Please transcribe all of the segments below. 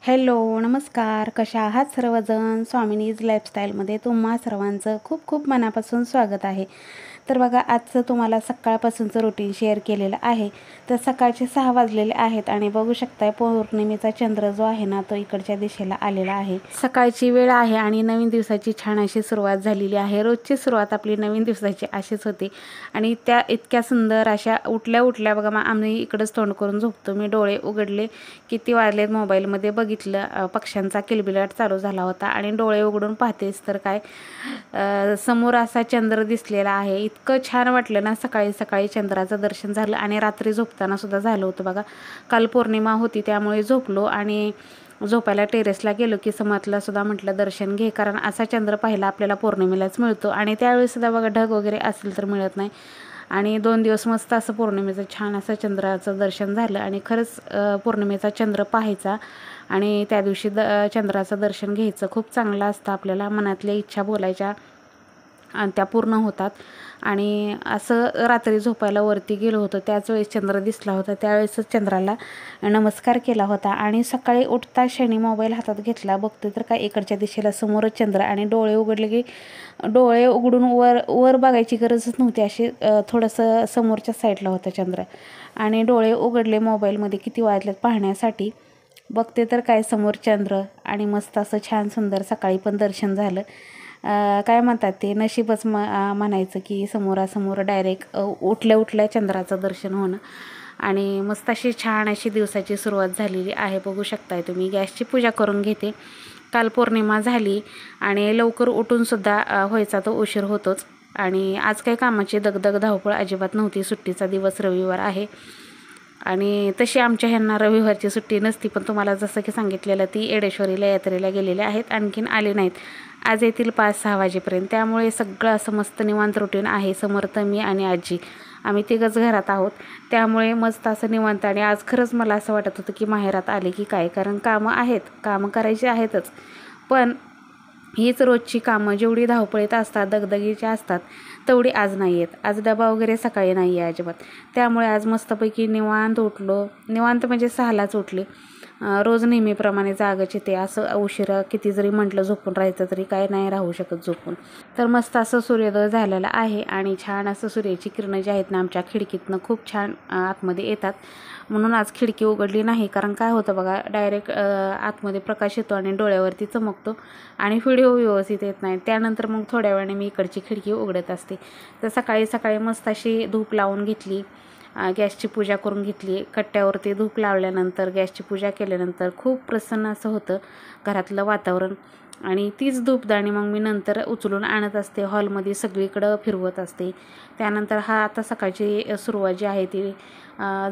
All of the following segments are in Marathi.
हॅलो, नमस्कार. कशा आहात सर्वजण? स्वामिनीज लाईफस्टाईलमध्ये तुम्हा सर्वांचं खूप खूप मनापासून स्वागत आहे. तर बघा, आजचं तुम्हाला सकाळपासूनचं रुटीन शेअर केलेलं आहे. तर सकाळचे 6 वाजलेले आहेत आणि बघू शकताय पौर्णिमेचा चंद्र जो आहे ना, तो इकडच्या दिशेला आलेला आहे. सकाळची वेळ आहे आणि नवीन दिवसाची छान अशी सुरुवात झालेली आहे. रोजची सुरुवात आपली नवीन दिवसाची अशीच होते आणि त्या इतक्या सुंदर अशा उठल्या बघा, मग आम्ही इकडंच तोंड करून झोपतो. मी डोळे उघडले, किती वाजलेत मोबाईलमध्ये बघितलं, पक्ष्यांचा किलबिलाट चालू झाला होता आणि डोळे उघडून पाहतेच तर काय, समोर असा चंद्र दिसलेला आहे. इतकं छान वाटलं ना, सकाळी सकाळी चंद्राचं दर्शन झालं आणि रात्री झोपताना सुद्धा झालं होतं बघा. काल पौर्णिमा होती त्यामुळे झोपलो आणि झोपायला टेरेसला गेलो की समातला सुद्धा म्हटलं दर्शन घे, कारण असा चंद्र पाहायला आपल्याला पौर्णिमेलाच मिळतो आणि त्यावेळेस सुद्धा बघा ढग वगैरे असेल तर मिळत नाही. आणि 2 दिवस मस्त असं पौर्णिमेचं छान असं चंद्राचं दर्शन झालं आणि खरंच पौर्णिमेचा चंद्र पाहायचा आणि त्या दिवशी चंद्राचं दर्शन घ्यायचं खूप चांगलं असतं. आपल्याला मनातल्या इच्छा बोलायच्या आणि त्या पूर्ण होतात. आणि असं रात्री झोपायला वरती गेलो होतो, त्याच वेळेस चंद्र दिसला होता. त्यावेळेसच चंद्राला नमस्कार केला होता आणि सकाळी उठता क्षणी मोबाईल हातात घेतला, बघते तर काय इकडच्या दिशेला समोरच चंद्र आणि डोळे उघडले की डोळे उघडून वर बघायची गरजच नव्हती. अशी थोडंसं समोरच्या साईडला होता चंद्र आणि डोळे उघडले मोबाईलमध्ये किती वाजलेत पाहण्यासाठी, बघते तर काय समोर चंद्र आणि मस्त असं छान सुंदर सकाळी पण दर्शन झालं. काय म्हणतात ते नशीबच म्हणायचं की समोरासमोर डायरेक्ट उठल्या चंद्राचं दर्शन होणं आणि मस्त अशी छान अशी दिवसाची सुरुवात झालेली आहे. बघू शकताय तुम्ही. गॅसची पूजा करून घेते. काल पौर्णिमा झाली आणि लवकर उठूनसुद्धा व्हायचा तो उशीर होतोच आणि आज काही कामाची दगदग धावपळ अजिबात नव्हती. सुट्टीचा दिवस रविवार आहे आणि तशी आमच्या ह्यांना रविवारची सुट्टी नसती, पण तुम्हाला जसं की सांगितलेलं ती येडेश्वरीला यात्रेला गेलेले आहेत, आणखीन आले नाहीत. आज येतील 5-6 वाजेपर्यंत. त्यामुळे सगळं असं मस्त निवांत रुटीन आहे. समर्थ, मी आणि आजी आम्ही तिघंच घरात आहोत, त्यामुळे मस्त असं निवांत. आणि आज खरंच मला असं वाटत होतं की माहेरात आले की काय, कारण कामं आहेत, कामं करायची आहेतच, पण हीच रोजची कामं जेवढी धावपळीत असतात, दगदगीची असतात, तेवढी आज नाही आहेत. आज डबा वगैरे सकाळी नाही आहे अजिबात. त्यामुळे आज मस्तपैकी निवांत उठलो. निवांत म्हणजे 6लाच उठले. रोज नेहमीप्रमाणे जागच येते. असं उशिरा किती जरी म्हटलं झोपून राहायचं तरी काय नाही राहू शकत झोपून. तर मस्त असं सूर्योदय झालेला आहे आणि छान असं सूर्याची किरणं जी आहेत ना आमच्या खिडकीतनं खूप छान आतमध्ये येतात. म्हणून आज खिडकी उघडली नाही, कारण काय होतं बघा, डायरेक्ट आतमध्ये प्रकाश येतो आणि डोळ्यावरती चमकतो आणि व्हिडिओ व्यवस्थित येत नाही. त्यानंतर मग थोड्या वेळाने मी इकडची खिडकी उघडत असते. तर सकाळी सकाळी मस्त अशी धूप लावून घेतली, गॅसची पूजा करून घेतली. कट्ट्यावरती धूप लावल्यानंतर गॅसची पूजा केल्यानंतर खूप प्रसन्न असं होतं घरातलं वातावरण आणि तीच धूपदाणी मग मी नंतर उचलून आणत असते, हॉलमध्ये सगळीकडं फिरवत असते. त्यानंतर हा आता सकाळची सुरुवात जी आहे ती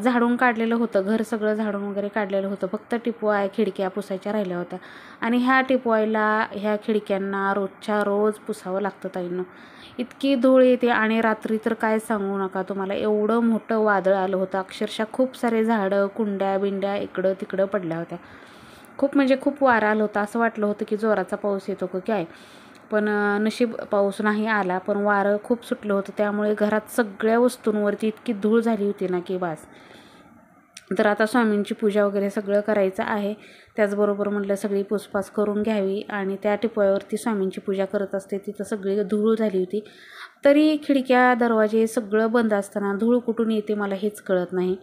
झाडून काढलेलं होतं, घर सगळं झाडून वगैरे काढलेलं होतं, फक्त टिपवाय खिडक्या पुसायच्या राहिल्या होत्या आणि ह्या टिपवायला ह्या खिडक्यांना रोजच्या रोज पुसावं लागतं ताईंनो. इतकी धूळ येते आणि रात्री तर काय सांगू नका तुम्हाला, एवढं मोठं वादळ आलं होतं. अक्षरशः खूप सारे झाडं, कुंड्या बिंड्या इकडं तिकडं पडल्या होत्या. खूप म्हणजे खूप वारा आलं होतं. असं वाटलं होतं की जोराचा पाऊस येतो का काय, पण नशीब पाऊस नाही आला, पण वारं खूप सुटलं होतं. त्यामुळे घरात सगळ्या वस्तूंवरती इतकी धूळ झाली होती ना की बास. तर आता स्वामींची पूजा वगैरे सगळं करायचं आहे. त्याचबरोबर म्हटलं सगळी पुसपास करून घ्यावी आणि त्या टिपवावरती स्वामींची पूजा करत असते, तिथं सगळी धूळ झाली होती. तरी खिडक्या दरवाजे सगळं बंद असताना धूळ कुठून येते मला हेच कळत नाही.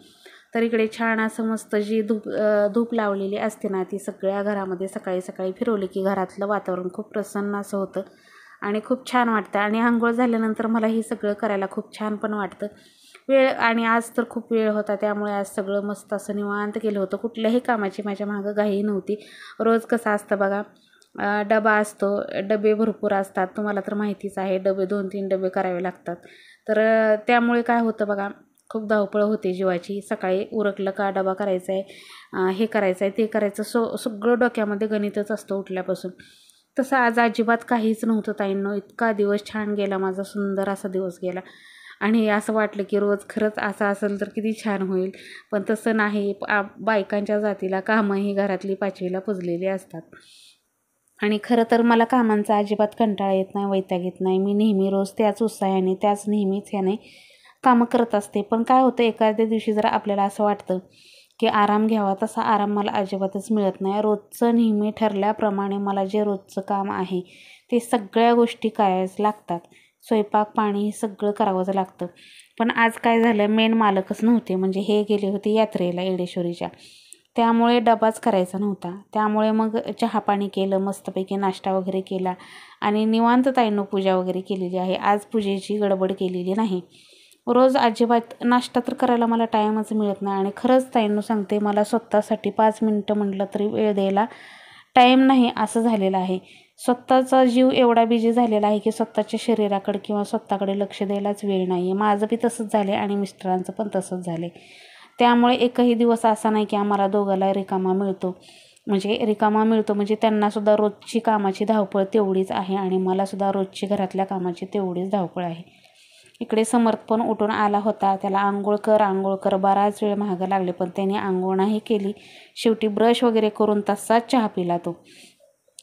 तर इकडे छान असं मस्त जी धूप लावलेली असते ना, ती सगळ्या घरामध्ये सकाळी सकाळी फिरवली की घरातलं वातावरण खूप प्रसन्न असं होतं आणि खूप छान वाटतं. आणि आंघोळ झाल्यानंतर मला हे सगळं करायला खूप छान पण वाटतं. वेळ आणि आज तर खूप वेळ होता, त्यामुळे आज सगळं मस्त असं निवांत केलं होतं. कुठल्याही कामाची माझ्या मागं घाई नव्हती. रोज कसं असतं बघा, डबा असतो, डबे भरपूर असतात, तुम्हाला तर माहितीच आहे, डबे 2-3 डबे करावे लागतात. तर त्यामुळे काय होतं बघा, खूप धावपळ होते जीवाची. सकाळी उरकलं का डबा करायचा आहे, हे करायचं आहे, ते करायचं, सगळं डोक्यामध्ये गणितच असतं उठल्यापासून. तसं आज अजिबात काहीच नव्हतं ताईंनो. इतका दिवस छान गेला माझा, सुंदर असा दिवस गेला आणि असं वाटलं की रोज खरंच असं असेल तर किती छान होईल, पण तसं नाही. बायकांच्या जातीला कामं ही घरातली 5वीला पुजलेली असतात आणि खरं तर मला कामांचा अजिबात कंटाळा येत नाही, वैताग येत नाही. मी नेहमी रोज त्याच उत्साहाने, त्याच नेहमीच ह्याने कामं करत असते. पण काय होतं, एखाद्या दिवशी जरा आपल्याला असं वाटतं की आराम घ्यावा, तसा आराम मला अजिबातच मिळत नाही. रोजचं नेहमी ठरल्याप्रमाणे मला जे रोजचं काम आहे ते सगळ्या गोष्टी करायच लागतात. स्वयंपाक पाणी हे सगळं करावंच लागतं. पण आज काय झालं, मेन मालकच नव्हते, म्हणजे हे गेले होते यात्रेला येडेश्वरीच्या, त्यामुळे डबाच करायचा नव्हता. त्यामुळे मग चहा पाणी केलं, मस्तपैकी नाश्ता वगैरे केला आणि निवांत ताईंनो पूजा वगैरे केलेली आहे. आज पूजेची गडबड केलेली नाही. रोज अजिबात नाश्ता तर करायला मला टाईमच मिळत नाही. आणि खरंच ताईंनो सांगते, मला स्वतःसाठी 5 मिनटं म्हटलं तरी वेळ द्यायला टाईम नाही असं झालेलं आहे. स्वतःचा जीव एवढा बिझी झालेला आहे की स्वतःच्या शरीराकडे किंवा स्वतःकडे लक्ष द्यायलाच वेळ नाही आहे. माझं बी तसंच झालं आहे आणि मिस्टरांचं पण तसंच झालं आहे. त्यामुळे एकही दिवस असा नाही की आम्हाला दोघाला रिकामा मिळतो. म्हणजे त्यांनासुद्धा रोजची कामाची धावपळ तेवढीच आहे आणि मलासुद्धा रोजची घरातल्या कामाची तेवढीच धावपळ आहे. इकडे समर्थ पण उठून आला होता. त्याला आंघोळ कर बराच वेळ मागं लागले, पण त्याने आंघोळ नाही केली. शेवटी ब्रश वगैरे करून तसाच चहा पिला. तो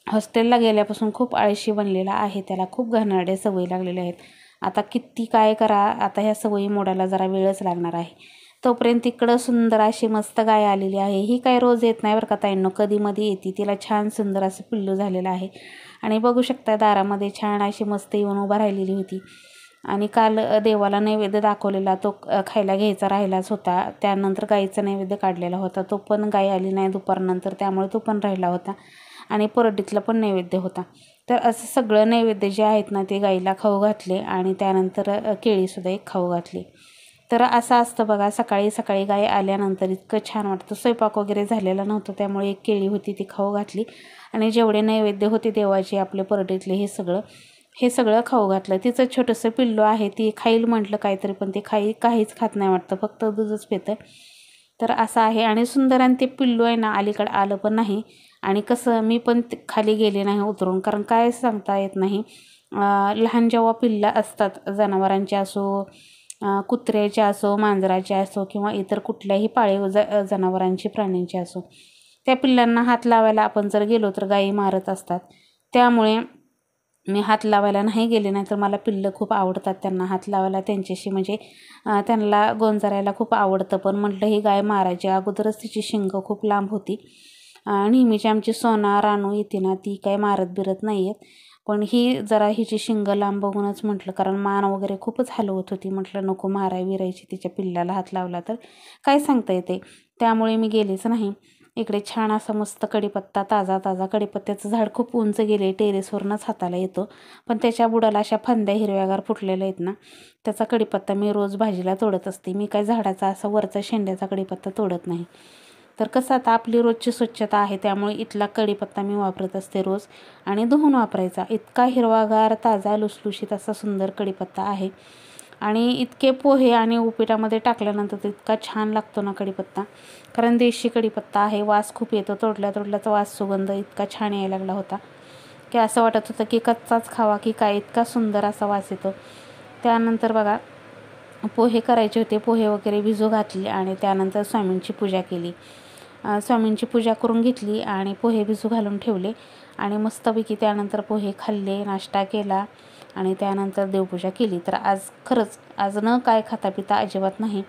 हॉस्टेलला गेल्यापासून खूप आळशी बनलेला आहे. त्याला खूप घाणेरड्या सवयी लागलेल्या आहेत. आता किती काय करा, आता ह्या सवयी मोडायला जरा वेळच लागणार आहे. तोपर्यंत तिकडं सुंदर अशी मस्त गाय आलेली आहे. ही काय रोज येत नाही बरं का ताईंनो, कधीमध्ये येते. तिला छान सुंदर असं पिल्लू झालेलं आहे आणि बघू शकता दारामध्ये छान अशी मस्त येऊन उभा राहिलेली होती. आणि काल देवाला नैवेद्य दाखवलेला तो खायला घ्यायचा राहिलाच होता. त्यानंतर गाईचा नैवेद्य काढलेला होता, तो पण गाय आली नाही दुपारनंतर, त्यामुळे तो पण राहिला होता. आणि परडीतला पण नैवेद्य होता. तर असं सगळं नैवेद्य जे आहेत ना ते गाईला खाऊ घातले आणि त्यानंतर केळीसुद्धा एक खाऊ घातली. तर असं असतं बघा, सकाळी सकाळी गाय आल्यानंतर इतकं छान वाटतं. स्वयंपाक वगैरे झालेला नव्हता, त्यामुळे एक केळी होती ती खाऊ घातली आणि जेवढे नैवेद्य होते देवाचे आपले परडीतले हे सगळं खाऊ घातलं. तिचं छोटंसं पिल्लू आहे, ती खाईल म्हटलं काहीतरी, पण ते काहीच खात नाही वाटतं, फक्त दूधच पितं. तर असं आहे. आणि सुंदर आणि ते पिल्लू आहे ना अलीकडं आलं पण नाही. आणि कसं मी पण खाली गेले नाही उतरून, कारण काय सांगता येत नाही. लहान जेव्हा पिल्लं असतात जनावरांचे असो, कुत्र्याचे असो, मांजराचे असो किंवा इतर कुठल्याही पाळीव जनावरांची प्राण्यांची असो, त्या पिल्लांना हात लावायला आपण जर गेलो तर गायी मारत असतात. त्यामुळे मी हात लावायला नाही गेले. नाही तर मला पिल्लं खूप आवडतात, त्यांना हात लावायला त्यांच्याशी म्हणजे त्यांना गोंजारायला खूप आवडतं. पण म्हटलं ही गाय मारायची अगोदरच तिची शिंगं खूप लांब होती. नेहमीची आमची सोना रानू येते ना ती काय मारत बिरत नाही आहेत, पण ही जरा हिची शिंगं लांब बघूनच म्हटलं, कारण मान वगैरे खूपच हलवत होती. म्हटलं नको विरायची तिच्या पिल्लाला हात लावला तर काय सांगता येते, त्यामुळे मी गेलेच नाही. इकडे छान असा मस्त कढीपत्ता, ताजा कढीपत्त्याचं झाड खूप उंच गेले, टेरेसवरूनच हाताला येतो, पण त्याच्या बुडाला अशा फांद्या हिरव्यागार फुटलेल्या आहेत ना, त्याचा कढीपत्ता मी रोज भाजीला तोडत असते. मी काय झाडाचा असा वरचा शेंड्याचा कढीपत्ता तोडत नाही. तर कसं आता आपली रोजची स्वच्छता आहे, त्यामुळे इथला कढीपत्ता मी वापरत असते रोज आणि धुवून वापरायचा. इतका हिरवागार ताजा लुसलुशीत असा सुंदर कढीपत्ता आहे. आणि इतके पोहे आणि उपीटामध्ये टाकल्यानंतर तर इतका छान लागतो ना कढीपत्ता, कारण देशी कढीपत्ता आहे. वास खूप येतो, तोडल्याचा वास, सुगंध इतका छान यायला लागला होता की असं वाटत होतं की कच्चाच खावा की काय, इतका सुंदर असा वास येतो. त्यानंतर बघा पोहे करायचे होते, पोहे वगैरे भिजू घातले आणि त्यानंतर स्वामींची पूजा केली. स्वामींची पूजा करून घेतली आणि पोहे भिजू घालून ठेवले आणि मस्तपैकी त्यानंतर पोहे खाल्ले, नाश्ता केला आणि त्यानंतर देवपूजा केली. तर आज न काय खाता पिता अजिबात नाही,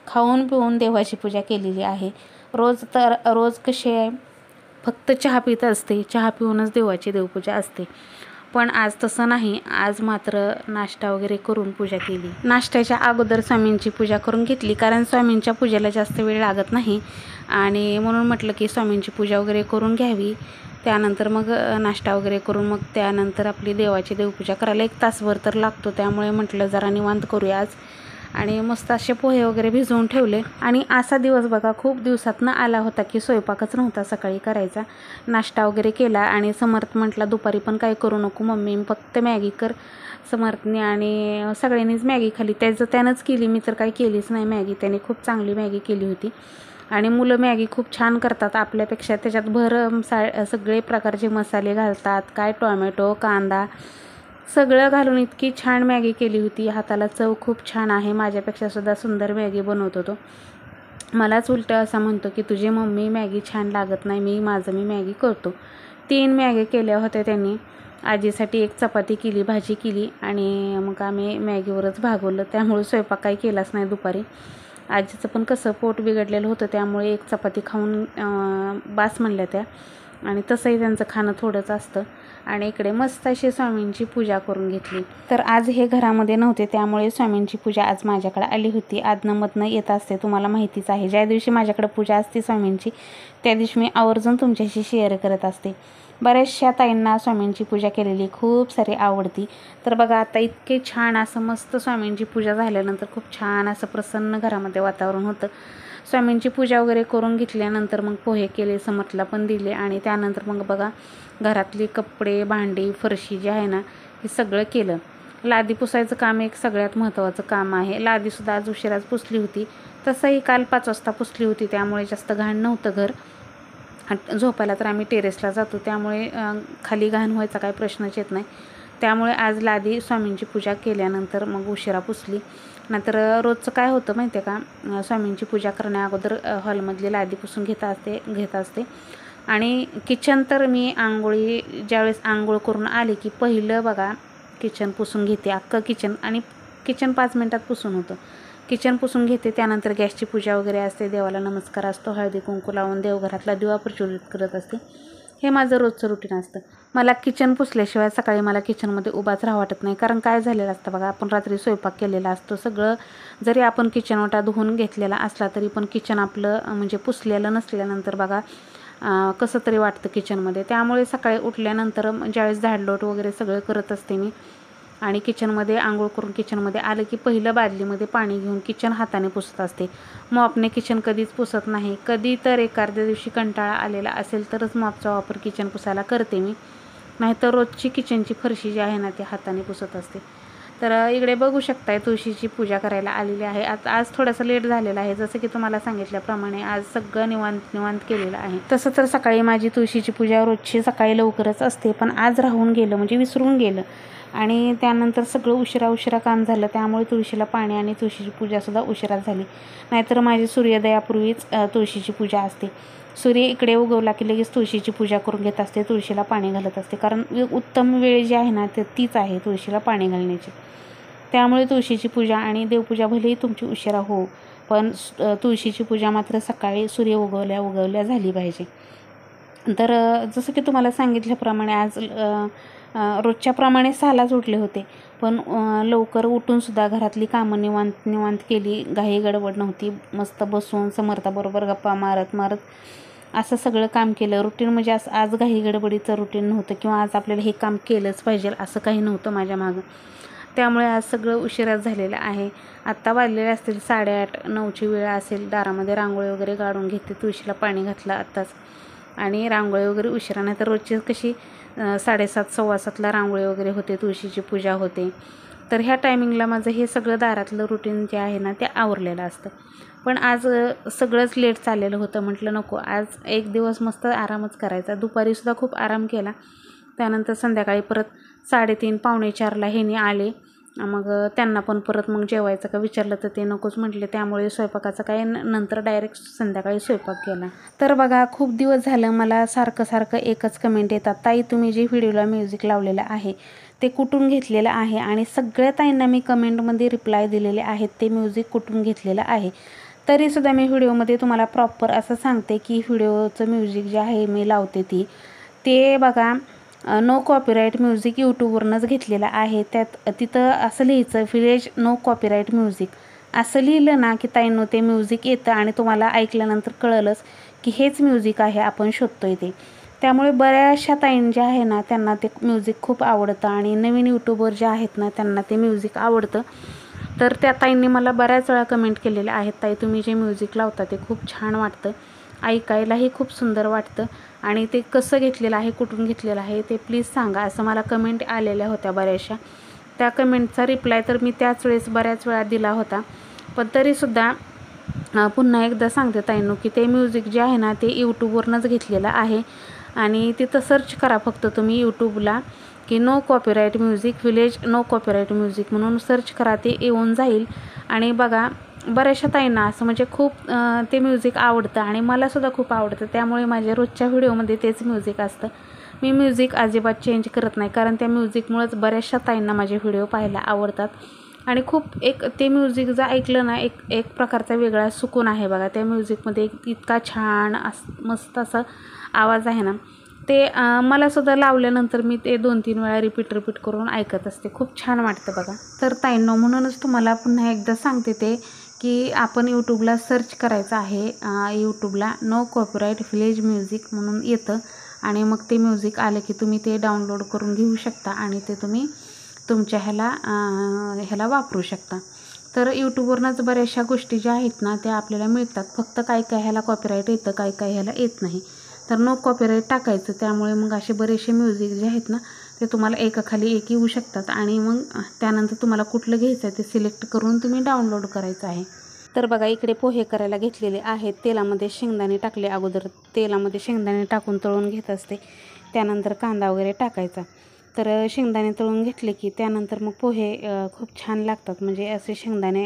खाऊन पिऊन देवाची पूजा केलेली आहे. रोज कशी आहे, फक्त चहा पित असते, चहा पिऊनच देवाची देवपूजा असते. पण आज तसं नाही, आज मात्र नाश्ता वगैरे करून पूजा केली. नाश्त्याच्या अगोदर स्वामींची पूजा करून घेतली, कारण स्वामींच्या पूजेला जास्त वेळ लागत नाही आणि म्हणून म्हटलं की स्वामींची पूजा वगैरे करून घ्यावी. त्यानंतर मग नाश्ता वगैरे करून मग त्यानंतर आपली देवाची देवपूजा करायला 1 तासभर तर लागतो. त्यामुळे म्हटलं जरा निवांत करूया आज आणि मस्त असे पोहे वगैरे भिजवून ठेवले. आणि असा दिवस बघा खूप दिवसातनं आला होता की स्वयंपाकच नव्हता सकाळी करायचा. नाश्ता वगैरे केला आणि समर्थ म्हटला दुपारी पण काय करू नको मम्मी, फक्त मॅगी कर. समर्थने आणि सगळ्यांनीच मॅगी खाली, त्यानंच केली, मी तर काही केलीच नाही मॅगी. त्याने खूप चांगली मॅगी केली होती आणि मुलं मॅगी खूप छान करतात आपल्यापेक्षा. त्याच्यात सगळे प्रकारचे मसाले घालतात, काय टोमॅटो, कांदा सगळं घालून इतकी छान मॅगी केली होती. हाताला चव खूप छान आहे. माझ्यापेक्षासुद्धा सुंदर मॅगी बनवतो तो. मलाच उलटं असं म्हणतो की तुझी मम्मी मॅगी छान लागत नाही, मी मॅगी करतो. 3 मॅगी केल्या होत्या त्यांनी. आजीसाठी 1 चपाती केली, भाजी केली आणि मग आम्ही मॅगीवरच भागवलं. त्यामुळे स्वयंपाक काही केलाच नाही दुपारी. आजीचं पण कसं पोट बिघडलेलं होतं, त्यामुळे एक चपाती खाऊन बास म्हणल्या त्या, आणि तसंही त्यांचं खाणं थोडंच असतं. आणि इकडे मस्त अशी स्वामींची पूजा करून घेतली. तर आज हे घरामध्ये नव्हते, त्यामुळे स्वामींची पूजा आज माझ्याकडे आली होती. आदनमधनं येत असते, तुम्हाला माहितीच आहे. ज्या दिवशी माझ्याकडे पूजा असते स्वामींची, त्या दिवशी मी आवर्जून तुमच्याशी शेअर करत असते. बऱ्याचशा ताईंना स्वामींची पूजा केलेली खूप सारी आवडती. तर बघा, आता इतके छान असं मस्त स्वामींची पूजा झाल्यानंतर खूप छान असं प्रसन्न घरामध्ये वातावरण होतं. स्वामींची पूजा वगैरे करून घेतल्यानंतर मग पोहे केले, समर्थला पण दिले, आणि त्यानंतर मग बघा घरातली कपडे, भांडी, फरशी जे आहे ना, हे सगळं केलं. लादी पुसायचं काम एक सगळ्यात महत्त्वाचं काम आहे. लादीसुद्धा आज उशिराच पुसली होती. तसंही काल 5 वाजता पुसली होती, त्यामुळे जास्त घाण नव्हतं घर. झोपायला तर आम्ही टेरेसला जातो, त्यामुळे खाली घाण व्हायचा काही प्रश्नच येत नाही. त्यामुळे आज लादी स्वामींची पूजा केल्यानंतर मग उशिरा पुसली. नंतर रोजचं काय होतं माहिती आहे का, स्वामींची पूजा करण्याअगोदर हॉलमधली लादी पुसून घेत असते. आणि किचन तर मी ज्यावेळेस आंघोळ करून आले की पहिलं बघा किचन पुसून घेते, अख्खं किचन. आणि किचन 5 मिनटात पुसून होतं. किचन पुसून घेते, त्यानंतर गॅसची पूजा वगैरे असते, देवाला नमस्कार असतो, हळदी कुंकू लावून देवघरातला दिवा प्रज्वलित करत असते. हे माझं रोजचं रुटीन असतं. मला किचन पुसल्याशिवाय सकाळी मला किचनमध्ये उभाच राहा वाटत नाही. कारण काय झालेलं असतं बघा, आपण रात्री स्वयंपाक केलेला असतो, सगळं जरी आपण किचन ओटा धुवून घेतलेला असला तरी पण किचन आपलं म्हणजे पुसलेलं नसल्यानंतर बघा कसं तरी वाटतं किचनमध्ये. त्यामुळे सकाळी उठल्यानंतर ज्यावेळेस झाडलोट वगैरे सगळं करत असते मी, आणि किचनमध्ये आंघोळ करून किचनमध्ये आलं की पहिलं बादलीमध्ये पाणी घेऊन किचन हाताने पुसत असते. मॉपने किचन कधीच पुसत नाही. कधी तर एखाद्या दिवशी कंटाळा आलेला असेल तरच मॉपचा वापर किचन पुसायला करते मी, नाहीतर रोजची किचनची फरशी जी आहे ना ती हाताने पुसत असते. तर इकडे बघू शकताय तुळशीची पूजा करायला आलेली आहे. आज थोडंसं लेट झालेलं आहे, जसं की तुम्हाला सांगितल्याप्रमाणे आज सगळं निवांत केलेलं आहे. तसं तर सकाळी माझी तुळशीची पूजा रोजची सकाळी लवकरच असते, पण आज राहून गेलं, म्हणजे विसरून गेलं, आणि त्यानंतर सगळं उशिरा काम झालं. त्यामुळे तुळशीला पाणी आणि तुळशीची पूजासुद्धा उशिराच झाली. नाहीतर माझी सूर्योदयापूर्वीच तुळशीची पूजा असते. सूर्य इकडे उगवला की लगेच तुळशीची पूजा करून घेत असते, तुळशीला पाणी घालत असते. कारण उत्तम वेळ जी आहे ना तीच आहे तुळशीला पाणी घालण्याची. त्यामुळे तुळशीची पूजा आणि देवपूजा भलेही तुमची उशिरा हो, पण तुळशीची पूजा मात्र सकाळी सूर्य उगवल्या झाली पाहिजे. तर जसं की तुम्हाला सांगितल्याप्रमाणे आज रोजच्याप्रमाणे 6लाच उठले होते, पण लवकर उठूनसुद्धा घरातली कामं निवांत केली. घाई गडबड नव्हती. मस्त बसून समर्थाबरोबर गप्पा मारत असं सगळं काम केलं. रुटीन म्हणजे आज घाई गडबडीचं रुटीन नव्हतं, किंवा आज आपल्याला हे काम केलंच पाहिजे असं काही नव्हतं माझ्या मागं. त्यामुळे आज सगळं उशिराच झालेलं आहे. आत्ता वाजलेले असतील 8:30-9ची वेळ असेल. दारामध्ये रांगोळी वगैरे काढून घेते, तुळशीला पाणी घातलं आत्ताच, आणि रांगोळी वगैरे उशिरा, नाही तर रोजची कशी 7:30-7:15ला रांगोळी वगैरे होते, तुळशीची पूजा होते. तर ह्या टायमिंगला माझं हे सगळं दारातलं रुटीन जे आहे ना ते आवरलेलं असतं. पण आज सगळंच लेट चाललेलं होतं. म्हटलं नको, आज एक दिवस मस्त आरामच करायचा. दुपारीसुद्धा खूप आराम केला. त्यानंतर संध्याकाळी परत 3:30-4:45ला ह्यानी आले. मग त्यांना पण परत मग जेवायचं का विचारलं तर ते नकोच म्हटले. त्यामुळे स्वयंपाकाचं काय नंतर डायरेक्ट संध्याकाळी स्वयंपाक केला. तर बघा, खूप दिवस झालं मला सारखं एकच कमेंट येतात, ताई तुम्ही जे व्हिडिओला म्युझिक लावलेलं आहे ते कुठून घेतलेलं आहे. आणि सगळ्या ताईंना मी कमेंटमध्ये रिप्लाय दिलेले आहेत ते म्युझिक कुठून घेतलेलं आहे. तरीसुद्धा मी व्हिडिओमध्ये तुम्हाला प्रॉपर असं सांगते की व्हिडिओचं म्युझिक जे आहे मी लावते ते बघा नो कॉपीराईट म्युझिक यूट्यूबवरूनच घेतलेलं आहे. तिथं असं लिहायचं विलेज नो कॉपीराईट म्युझिक असं लिहिलं ना की ताईंनो ते म्युझिक येतं, आणि तुम्हाला ऐकल्यानंतर कळलंच की हेच म्युझिक आहे आपण शोधतोय ते. त्यामुळे बऱ्याचशा ताईं ज्या आहे ना त्यांना ते म्युझिक खूप आवडतं, आणि नवीन यूट्यूबर जे आहेत ना त्यांना ते म्युझिक आवडतं. तर त्या ताईंनी मला बऱ्याच वेळा कमेंट केलेल्या आहेत, ताई तुम्ही जे म्युझिक लावता ते खूप छान वाटतं, ऐकायलाही खूप सुंदर वाटतं, आणि ते कसं घेतलेलं आहे, कुठून घेतलेलं आहे ते प्लीज सांगा, असं मला कमेंट आलेल्या होत्या बऱ्याचशा. त्या कमेंटचा रिप्लाय तर मी त्याच वेळेस बऱ्याच वेळा दिला होता. पण तरीसुद्धा पुन्हा एकदा सांगते ताईंनो की ते म्युझिक जे आहे ना ते यूट्यूबवरूनच घेतलेलं आहे. आणि तिथं सर्च करा फक्त तुम्ही यूट्यूबला की no copyright music, village no copyright music म्हणून सर्च करा, ते येऊन जाईल. आणि बघा, बऱ्याचशा ताईंना असं म्हणजे खूप ते म्युझिक आवडतं, आणि मलासुद्धा खूप आवडतं. त्यामुळे माझ्या रोजच्या व्हिडिओमध्ये तेच म्युझिक असतं. मी म्युझिक अजिबात चेंज करत नाही, कारण त्या म्युझिकमुळेच बऱ्याचशा ताईंना माझे व्हिडिओ पाहायला आवडतात. आणि खूप एक ते म्युझिक जर ऐकलं ना एक प्रकारचा वेगळा सुकून आहे बघा त्या म्युझिकमध्ये. इतका छान मस्त असा आवाज आहे ना. ते मलासुद्धा लावल्यानंतर मी ते 2-3 वेळा रिपीट करून ऐकत असते. खूप छान वाटतं बघा. तर ताईंनो, म्हणूनच तुम्हाला पुन्हा एकदा सांगते ते की आपण यूट्यूबला सर्च करायचं आहे. यूट्यूबला नो कॉपीराइट व्हिलेज म्युझिक म्हणून येतं आणि मग ते म्युझिक आलं की तुम्ही ते डाउनलोड करून घेऊ शकता आणि ते तुम्ही तुमच्या ह्याला वापरू शकता. तर यूट्यूबवरूनच बऱ्याचशा गोष्टी ज्या आहेत ना त्या आपल्याला मिळतात. फक्त काय ह्याला कॉपीराईट येतं, काय ह्याला येत नाही. तर नो कॉपीराईट टाकायचं. त्यामुळे मग असे बरेचसे म्युझिक जे आहेत ना ते तुम्हाला एकाखाली एक येऊ शकतात आणि मग त्यानंतर तुम्हाला कुठलं घ्यायचं आहे ते सिलेक्ट करून तुम्ही डाउनलोड करायचं आहे. तर बघा, इकडे पोहे करायला घेतलेले आहेत. तेलामध्ये शेंगदाणे टाकले. अगोदर तेलामध्ये शेंगदाणे टाकून तळून घेत असते. त्यानंतर कांदा वगैरे टाकायचा. तर शेंगदाणे तळून घेतले की त्यानंतर मग पोहे खूप छान लागतात. म्हणजे असे शेंगदाणे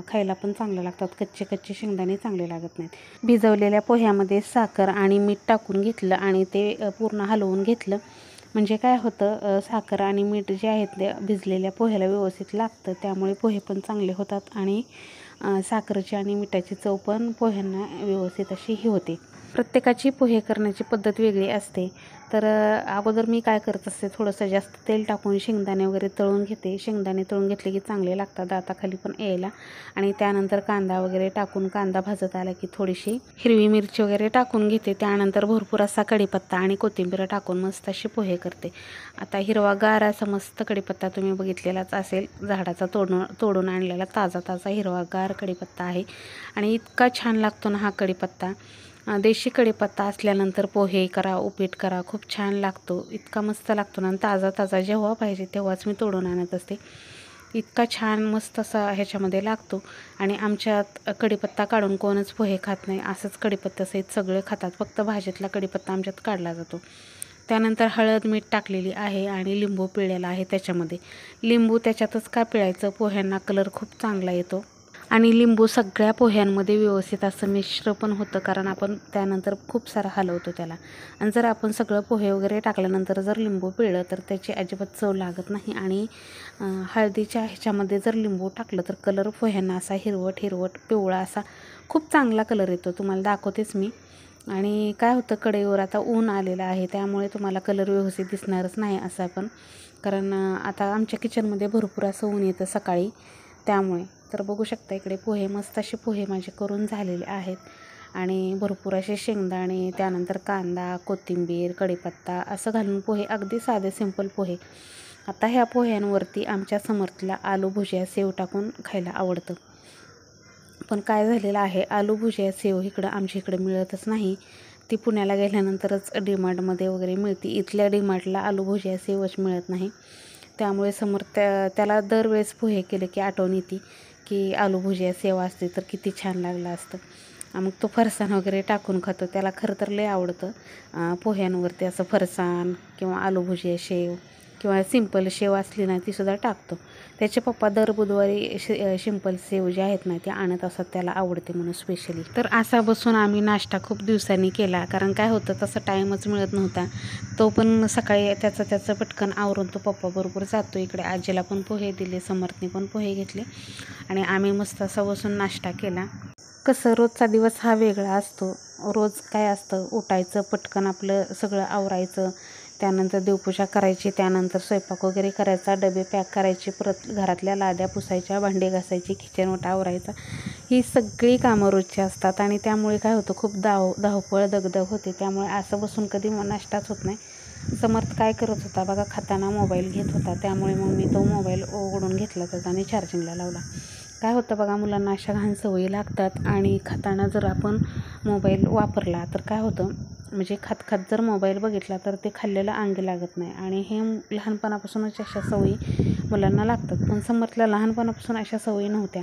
खायला पण चांगले लागतात. कच्चे शेंगदाणे चांगले लागत नाहीत. भिजवलेल्या पोह्यामध्ये साखर आणि मीठ टाकून घेतलं आणि ते पूर्ण हलवून घेतलं. म्हणजे काय होतं, साखर आणि मीठ जे आहेत ते भिजलेल्या पोह्याला व्यवस्थित लागतं. त्यामुळे पोहे पण चांगले होतात आणि साखरेची आणि मिठाची चव पण पोह्यांना व्यवस्थित अशी होते. प्रत्येकाची पोहे करण्याची पद्धत वेगळी असते. तर अगोदर मी काय करत असते, थोडंसं जास्त तेल टाकून शेंगदाणे वगैरे तळून घेते. शेंगदाणे तळून घेतले की चांगले लागतात दाताखाली पण यायला. आणि त्यानंतर कांदा वगैरे टाकून कांदा भाजत आला की थोडीशी हिरवी मिरची वगैरे टाकून घेते. त्यानंतर भरपूर असा कढीपत्ता आणि कोथिंबीर टाकून मस्त अशी पोहे करते. आता हिरवागार असा मस्त कढीपत्ता तुम्ही बघितलेलाच असेल. झाडाचा तोडून आणलेला ताजा हिरवागार कढीपत्ता आहे आणि इतका छान लागतो ना हा कढीपत्ता. देशी कढीपत्ता असल्यानंतर पोहे करा, उपीट करा, खूप छान लागतो. इतका मस्त लागतो ना. ताजा जेव्हा पाहिजे तेव्हाच मी तोडून आणत असते. इतका छान मस्त असा ह्याच्यामध्ये लागतो. आणि आमच्यात कढीपत्ता काढून कोणच पोहे खात नाही. असंच कढीपत्त्यासहित सगळे खातात. फक्त भाजीतला कढीपत्ता आमच्यात काढला जातो. त्यानंतर हळद मीठ टाकलेली आहे आणि लिंबू पिळलेला आहे त्याच्यामध्ये. लिंबू त्याच्यातच का पिळायचं, पोह्यांना कलर खूप चांगला येतो. आणि लिंबू सगळ्या पोह्यांमध्ये व्यवस्थित असं मिश्र पण होतं, कारण आपण त्यानंतर खूप सारा हलवतो त्याला. आणि जर आपण सगळं पोहे वगैरे टाकल्यानंतर जर लिंबू पिळलं तर त्याची अजिबात चव लागत नाही. आणि हळदीच्या ह्याच्यामध्ये जर लिंबू टाकलं तर कलर पोह्यांना असा हिरवट पिवळा असा खूप चांगला कलर येतो. तुम्हाला दाखवतेच मी. आणि काय होतं, कढईवर आता ऊन आलेलं आहे त्यामुळे तुम्हाला कलर व्यवस्थित दिसणारच नाही असं पण, कारण आता आमच्या किचनमध्ये भरपूर असं ऊन येतं सकाळी त्यामुळे. तर बघू शकता इकडे पोहे मस्त असे पोहे माझे करून झालेले आहेत. आणि भरपूर असे शेंगदाणे, त्यानंतर कांदा, कोथिंबीर, कढीपत्ता असं घालून पोहे, अगदी साधे सिंपल पोहे. आता ह्या पोह्यांवरती आमच्या समर्थला आलू भुजिया सेव टाकून खायला आवडतं. पण काय झालेलं आहे, आलू भुजिया सेव आमच्या इकडे मिळतच नाही. ती पुण्याला गेल्यानंतरच डीमार्टमध्ये वगैरे मिळते. इथल्या डीमार्टला आलू भुजिया सेवच मिळत नाही. त्यामुळे समर्थ त्याला दरवेळेस पोहे केले की आठवण येते की आलू भुजिया सेव असते तर किती छान लागलं असतं. मग तो फरसाण वगैरे टाकून खातो. त्याला खरं तर लय आवडतं पोह्यांवरती असं फरसाण किंवा आलू भुजिया शेव किंवा सिंपल शेव असली ना तीसुद्धा टाकतो. त्याचे पप्पा दर बुधवारी सिंपल शेव जे आहेत ना ते आणत असतात, त्याला आवडते म्हणून स्पेशली. तर असा बसून आम्ही नाश्ता खूप दिवसांनी केला, कारण काय होतं तसं टाईमच मिळत नव्हता. तो पण सकाळी त्याचं पटकन आवरून तो पप्पाबरोबर जातो. इकडे आजीला पण पोहे दिले, समर्थने पण पोहे घेतले आणि आम्ही मस्त असा बसून नाश्ता केला. कसं रोजचा दिवस हा वेगळा असतो. रोज काय असतं, उठायचं, पटकन आपलं सगळं आवरायचं, त्यानंतर देवपूजा करायची, त्यानंतर स्वयंपाक वगैरे करायचा, डबे पॅक करायचे, परत घरातल्या लाद्या पुसायच्या, भांडे घासायची, किचन ओटा आवरायचा. ही सगळी कामं रोजची असतात आणि त्यामुळे काय होतं, खूप धावपळ दगदग होते. त्यामुळे असं बसून कधी नाश्ताच होत नाही. समर्थ काय करत होता बघा, खाताना मोबाईल घेत होता. त्यामुळे मग मी तो मोबाईल ओढून घेतला त्याचा आणि चार्जिंगला लावला. काय होतं बघा, मुलांना अशा घाण सवयी लागतात आणि खाताना जर आपण मोबाईल वापरला तर काय होतं, म्हणजे खात जर मोबाईल बघितला तर ते खाल्लेलं अंगी लागत नाही. आणि हे लहानपणापासूनच अशा सवयी मुलांना लागतात. पण समर्थला लहानपणापासून अशा सवयी नव्हत्या.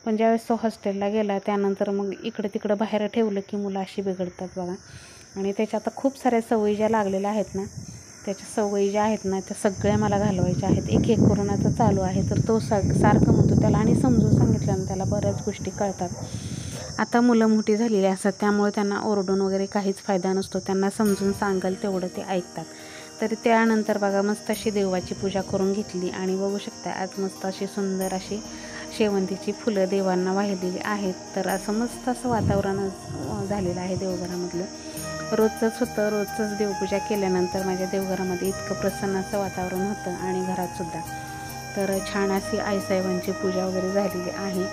पण ज्यावेळेस तो हॉस्टेलला गेला त्यानंतर मग इकडे तिकडं बाहेर ठेवलं की मुलं अशी बिघडतात बघा. आणि त्याच्या आता खूप साऱ्या सवयी ज्या लागलेल्या आहेत ना, त्याच्या सवयी ज्या आहेत ना त्या सगळ्या मला घालवायच्या आहेत. एक करून आता चालू आहे. तर तो सारखं म्हणतो त्याला, आणि समजून सांगितलं ना त्याला बऱ्याच गोष्टी कळतात. आता मुलं मोठी झालेली असतात त्यामुळे त्यांना ओरडून वगैरे काहीच फायदा नसतो. त्यांना समजून सांगाल तेवढं ते ऐकतात. तरी त्यानंतर बघा मस्त अशी देवाची पूजा करून घेतली आणि बघू शकता आज मस्त अशी सुंदर अशी शेवंतीची फुलं देवांना वाहिलेली आहेत. तर असं मस्त असं वातावरण झालेलं आहे देवघरामधलं. रोजचंच होतं, रोजचंच देवपूजा केल्यानंतर माझ्या देवघरामध्ये इतकं प्रसन्न असं वातावरण होतं आणि घरातसुद्धा. तर छान अशी आईसाहेबांची पूजा वगैरे झालेली आहे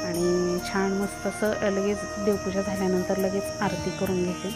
आणि छान मस्त असं लगेच देवपूजा झाल्यानंतर लगेच आरती करून घेते.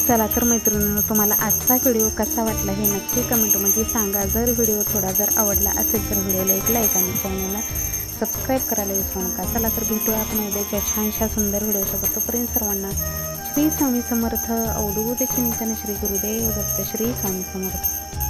चला तर मैत्रिणींनो, तुम्हाला आजचा व्हिडिओ कसा वाटला हे नक्की कमेंटमध्ये सांगा. जर व्हिडिओ थोडा जर आवडला असेल तर व्हिडिओला एक लाईक आणि चॅनलला सबस्क्राईब करायला विसरू नका. चला तर भेटूया आपण उद्याच्या छानशा सुंदर व्हिडिओसोबत. तोपर्यंत सर्वांना श्री स्वामी समर्थ. अवधूत चिंतन श्री गुरुदेव दत्त. श्री स्वामी समर्थ.